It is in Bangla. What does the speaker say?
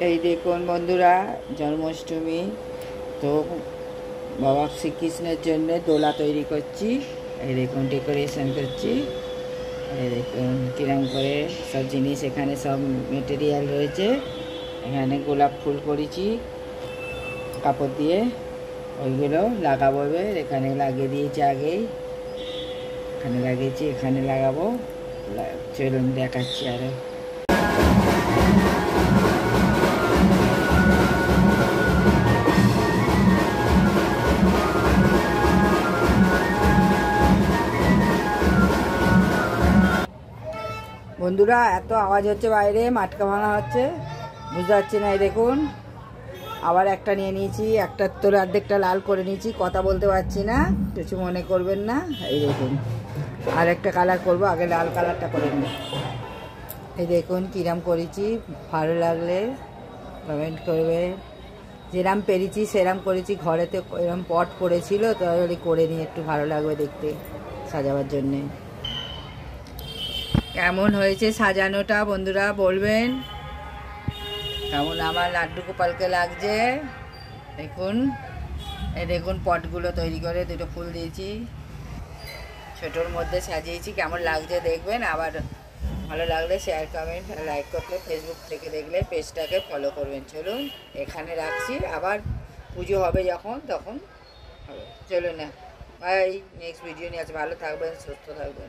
এই দেখুন বন্ধুরা, জন্মাষ্টমী তো বাবা শ্রীকৃষ্ণের জন্য দোলা তৈরি করছি। এই দেখুন ডেকোরেশন করছি। এই দেখুন কিরম করে সব জিনিস, এখানে সব মেটেরিয়াল রয়েছে। এখানে গোলাপ ফুল করেছি কাপড় দিয়ে, ওইগুলো লাগাবো। এখানে লাগিয়ে দিয়েছি আগেই, এখানে লাগিয়েছি, এখানে লাগাবো। চলুন দেখাচ্ছি আরো। বন্ধুরা এত আওয়াজ হচ্ছে বাইরে, মাটকা ভাঙা হচ্ছে, বুঝতে পারছি না। এই দেখুন আবার একটা নিয়ে নিয়েছি, একটা তোর অর্ধেকটা লাল করে নিয়েছি, কথা বলতে পারছি না, কিছু মনে করবেন না। এই দেখুন আর একটা কালার করবো, আগে লাল কালারটা করে নিই। এই দেখুন কিরম করেছি, ভালো লাগলে কমেন্ট করবে। যেরম পেরেছি সেরম করেছি, ঘরেতে এরম পট পড়েছিল তো করে নিয়ে একটু ভালো লাগবে দেখতে সাজাবার জন্যে। কেমন হয়েছে সাজানোটা বন্ধুরা বলবেন, কেমন আমার লাড্ডু গোপালকে লাগছে। দেখুন এই দেখুন পটগুলো তৈরি করে দুটো ফুল দিয়েছি, ছোটোর মধ্যে সাজিয়েছি। কেমন লাগছে দেখবেন, আবার ভালো লাগলে শেয়ার কমেন্ট লাইক করতে, ফেসবুক থেকে দেখলে পেজটাকে ফলো করবেন। চলুন এখানে রাখছি, আবার পুজো হবে যখন তখন হবে। চলুন না, বাই, নেক্সট ভিডিও নিয়ে আছে। ভালো থাকবেন, সুস্থ থাকবেন।